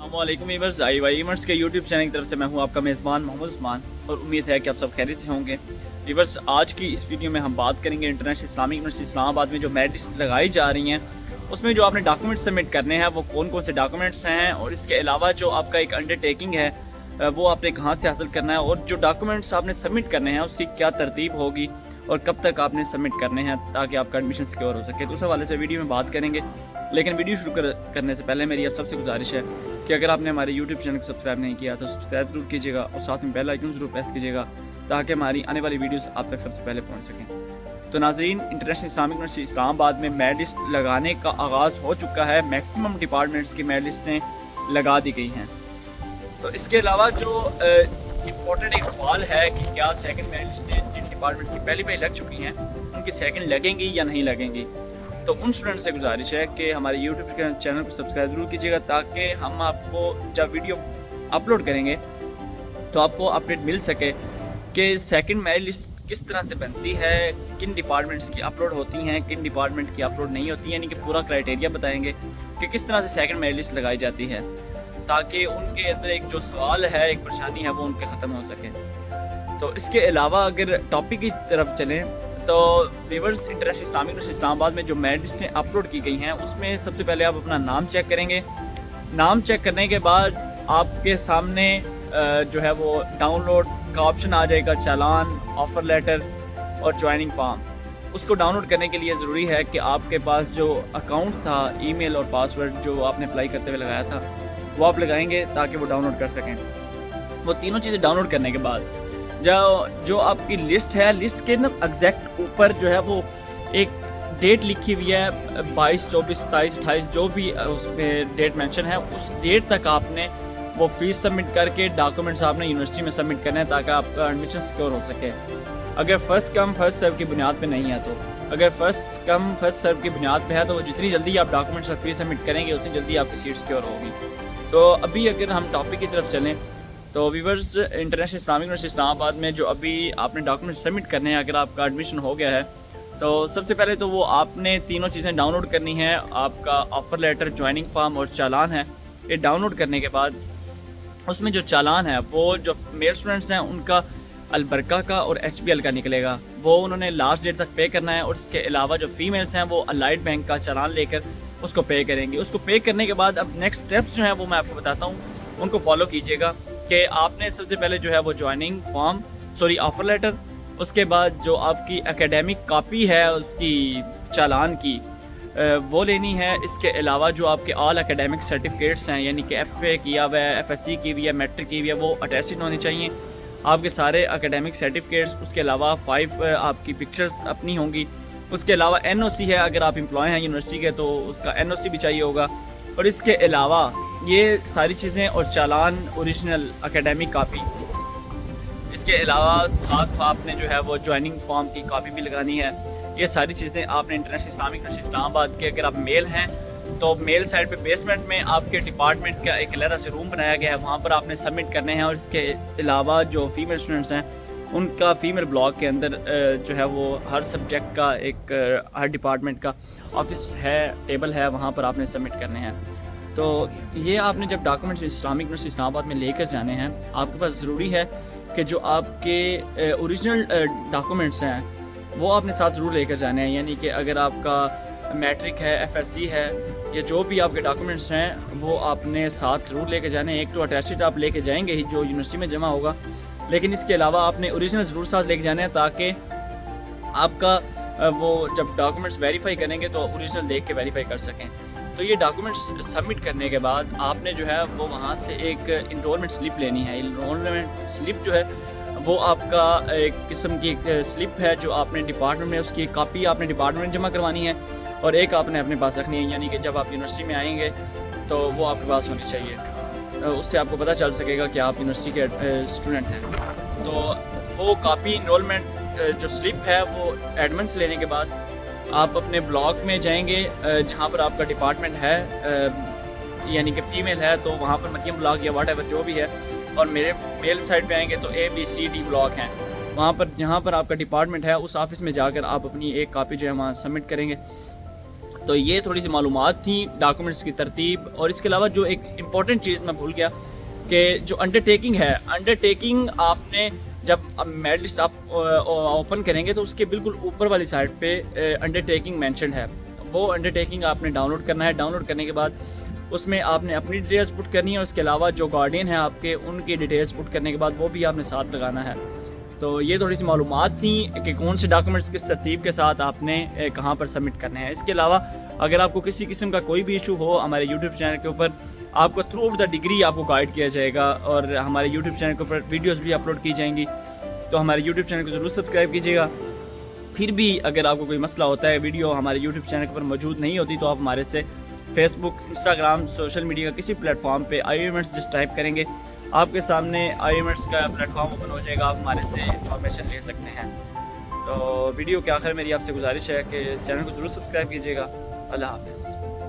अस्सलामुअलैकुम वीवर्स, आई Y viewers के YouTube channel की तरफ से मैं हूं आपका मेज़बान मोहम्मद उस्मान और उम्मीद है कि आप सब खैरियत से होंगे। वीवर्स, आज की इस वीडियो में हम बात करेंगे इंटरनेशनल इस्लामिक यूनिवर्सिटी इस्लामाबाद में जो मेरिट लिस्ट लगाई जा रही हैं उसमें जो आपने डॉक्यूमेंट सबमिट करने हैं वो कौन कौन से डॉक्यूमेंट्स हैं, और इसके अलावा जो आपका एक अंडरटेकिंग है वो आपने कहाँ से हासिल करना है, और जो डॉक्यूमेंट्स आपने सबमिट करने हैं उसकी क्या तरतीब होगी और कब तक आपने सबमिट करने हैं ताकि आपका एडमिशन सिक्योर हो सके। तो उस हवाले से वीडियो में बात करेंगे। लेकिन वीडियो शुरू करने से पहले मेरी आप सबसे गुजारिश है कि अगर आपने हमारे यूट्यूब चैनल को सब्सक्राइब नहीं किया तो सब्सक्राइब जरूर कीजिएगा और साथ में बेल आइकन जरूर प्रेस कीजिएगा ताकि हमारी आने वाली वीडियोस आप तक सबसे पहले पहुंच सकें। तो नाज़रीन, इंटरनेशनल इस्लामिक यूनिवर्सिटी इस्लामाबाद में मेरिट लिस्ट लगाने का आगाज़ हो चुका है। मैक्सिमम डिपार्टमेंट्स की मेरिट लिस्टें लगा दी गई हैं। तो इसके अलावा जो इम्पोर्टेंट एक सवाल है कि क्या सेकंड मेरिट लिस्टें जिन डिपार्टमेंट्स की पहली लग चुकी हैं उनकी सेकंड लगेंगी या नहीं लगेंगी। तो उन स्टूडेंट से गुजारिश है कि हमारे यूट्यूब चैनल को सब्सक्राइब जरूर कीजिएगा ताकि हम आपको जब वीडियो अपलोड करेंगे तो आपको अपडेट मिल सके कि सेकंड मेरिट लिस्ट किस तरह से बनती है, किन डिपार्टमेंट्स की अपलोड होती हैं, किन डिपार्टमेंट की अपलोड नहीं होती, यानी कि पूरा क्राइटेरिया बताएंगे कि किस तरह से सेकंड मेरिट लिस्ट लगाई जाती है ताकि उनके अंदर एक जो सवाल है, एक परेशानी है, वो उनके ख़त्म हो सके। तो इसके अलावा अगर टॉपिक की तरफ चलें तो viewers, international Islamic university Islamabad में जो मेरिट लिस्टें अपलोड की गई हैं उसमें सबसे पहले आप अपना नाम चेक करेंगे। नाम चेक करने के बाद आपके सामने जो है वो डाउनलोड का ऑप्शन आ जाएगा, चालान, ऑफ़र लेटर और ज्वाइनिंग फॉर्म। उसको डाउनलोड करने के लिए ज़रूरी है कि आपके पास जो अकाउंट था, ईमेल और पासवर्ड जो आपने अप्लाई करते हुए लगाया था वो आप लगाएंगे ताकि वो डाउनलोड कर सकें। वो तीनों चीज़ें डाउनलोड करने के बाद जो आपकी लिस्ट है, लिस्ट के ना एग्जैक्ट ऊपर जो है वो एक डेट लिखी हुई है, 22, 24, 27, 28 जो भी उस पर डेट मेंशन है, उस डेट तक आपने वो फीस सबमिट करके डॉक्यूमेंट्स आपने यूनिवर्सिटी में सबमिट करने हैं ताकि आपका एडमिशन सिक्योर हो सके। अगर फर्स्ट कम फर्स्ट सर्व की बुनियाद पे नहीं है तो अगर फर्स्ट कम फर्स्ट सर्व की बुनियाद पे है तो जितनी जल्दी आप डॉक्यूमेंट्स और फीस सबमिट करेंगे उतनी जल्दी आपकी सीट सिक्योर होगी। तो अभी अगर हम टॉपिक की तरफ चलें तो viewers, international Islamic university Islamabad में जो अभी आपने डॉक्यूमेंट सबमिट करने हैं, अगर आपका एडमिशन हो गया है तो सबसे पहले तो वो आपने तीनों चीज़ें डाउनलोड करनी है। आपका ऑफ़र लेटर, ज्वाइनिंग फॉर्म और चालान है। ये डाउनलोड करने के बाद उसमें जो चालान है वो जो मेल स्टूडेंट्स हैं उनका अलबरका का और HBL का निकलेगा, वो उन्होंने लास्ट डेट तक पे करना है। और इसके अलावा जो फीमेल्स हैं वो अलाइड बैंक का चालान लेकर उसको पे करेंगी। उसको पे करने के बाद अब नेक्स्ट स्टेप्स जो हैं वो मैं आपको बताता हूँ, उनको फॉलो कीजिएगा कि आपने सबसे पहले जो है वो ज्वाइनिंग फॉर्म, ऑफ़र लेटर, उसके बाद जो आपकी एकेडमिक कॉपी है उसकी चालान की वो लेनी है। इसके अलावा जो आपके ऑल एकेडमिक सर्टिफिकेट्स हैं, यानी कि FA किया हुआ है, FSC की हुई है, मैट्रिक की हुई है, वो अटैच्ड होने चाहिए आपके सारे एकेडमिक सर्टिफिकेट्स। उसके अलावा 5 आपकी पिक्चर्स अपनी होंगी। उसके अलावा NOC है, अगर आप एम्प्लॉय हैं यूनिवर्सिटी के तो उसका NOC भी चाहिए होगा। और इसके अलावा ये सारी चीज़ें और चालान, ओरिजिनल एकेडमिक कॉपी, इसके अलावा साथ आपने जो है वो ज्वाइनिंग फॉर्म की कॉपी भी लगानी है। ये सारी चीज़ें आपने इंटरनेशनल इस्लामिक यूनिवर्सिटी इस्लामाबाद के, अगर आप मेल हैं तो मेल साइड पे बेसमेंट में आपके डिपार्टमेंट का एक अलग से रूम बनाया गया है, वहाँ पर आपने सबमिट करने हैं। और इसके अलावा जो फीमेल स्टूडेंट्स हैं उनका फीमेल ब्लॉक के अंदर जो है वो हर सब्जेक्ट का एक हर डिपार्टमेंट का ऑफिस है, टेबल है, वहाँ पर आपने सबमिट करने हैं। तो ये आपने जब डॉक्यूमेंट्स इस्लामिक यूनिवर्सिटी इस्लामाबाद में लेकर जाने हैं, आपके पास ज़रूरी है कि जो आपके ओरिजिनल डॉक्यूमेंट्स हैं वो आपने साथ ज़रूर लेकर जाने हैं। यानी कि अगर आपका मैट्रिक है, FSC है, या जो भी आपके डॉक्यूमेंट्स हैं वो आपने साथ ज़रूर लेकर जाने हैं। एक तो अटैच्ड आप लेके जाएंगे ही जो यूनिवर्सिटी में जमा होगा, लेकिन इसके अलावा आपने ओरिजिनल ज़रूर साथ लेके जाने हैं ताकि आपका वो जब डॉक्यूमेंट्स वेरीफाई करेंगे तो ओरिजिनल देख के वेरीफाई कर सकें। तो ये डॉक्यूमेंट्स सबमिट करने के बाद आपने जो है वो वहाँ से एक इनरोलमेंट स्लिप लेनी है। इनरोलमेंट स्लिप जो है वो आपका एक किस्म की एक स्लिप है जो आपने डिपार्टमेंट में, उसकी कॉपी आपने डिपार्टमेंट में जमा करवानी है और एक आपने अपने पास रखनी है। यानी कि जब आप यूनिवर्सिटी में आएंगे तो वो आपके पास होनी चाहिए, उससे आपको पता चल सकेगा कि आप यूनिवर्सिटी के स्टूडेंट हैं। तो वो कॉपी इनरोलमेंट जो स्लिप है वो एडमिन से लेने के बाद आप अपने ब्लॉक में जाएंगे जहाँ पर आपका डिपार्टमेंट है, यानी कि फ़ीमेल है तो वहाँ पर मरियम ब्लॉक या वाट एवर जो भी है। और मेरे मेल साइड पे आएंगे तो ABCD ब्लॉक हैं, वहाँ पर जहाँ पर आपका डिपार्टमेंट है उस ऑफिस में जाकर आप अपनी एक कॉपी जो है वहाँ सबमिट करेंगे। تو یہ تھوڑی سی معلومات تھیں ڈاکومنٹس کی ترتیب. اور اس کے علاوہ جو ایک امپورٹنٹ چیز میں بھول گیا کہ جو انڈرٹیکنگ ہے, انڈرٹیکنگ آپ نے جب میرٹ لسٹ آپ اوپن کریں گے تو اس کے بالکل اوپر والی سائڈ پہ انڈرٹیکنگ مینشنڈ ہے. وہ انڈرٹیکنگ آپ نے ڈاؤن لوڈ کرنا ہے. ڈاؤن لوڈ کرنے کے بعد اس میں آپ نے اپنی ڈیٹیلز پٹ کرنی ہے, اور اس کے علاوہ جو گارڈین ہیں آپ کے ان کی ڈیٹیلز پٹ کرنے کے بعد وہ بھی آپ نے ساتھ لگانا ہے. تو یہ تھوڑی سی معلومات تھیں کہ کون سے ڈاکومنٹس کس ترتیب کے ساتھ آپ نے کہاں پر سبمٹ کرنے ہیں. اس کے علاوہ اگر آپ کو کسی قسم کا کوئی بھی ایشو ہو, ہمارے یوٹیوب چینل کے اوپر آپ کو تھرو آؤٹ دا ڈگری آپ کو گائیڈ کیا جائے گا, اور ہمارے یوٹیوب چینل کے اوپر ویڈیوز بھی اپلوڈ کی جائیں گی. تو ہمارے یوٹیوب چینل کو ضرور سبسکرائب کیجیے گا. پھر بھی اگر آپ کو کوئی مسئلہ ہوتا ہے, ویڈیو ہمارے یوٹیوب چینل کے اوپر موجود نہیں ہوتی, تو آپ ہمارے سے فیس بک, انسٹاگرام, سوشل میڈیا کا کسی پلیٹ فارم پہ آئی ایونٹس جس ٹائپ کریں گے آپ کے سامنے آئی ایونٹس کا پلیٹ فارم اوپن ہو جائے گا, آپ ہمارے سے انفارمیشن لے سکتے ہیں. تو ویڈیو کے آخر میری آپ سے گزارش ہے کہ چینل کو ضرور سبسکرائب کیجیے گا. اللہ حافظ.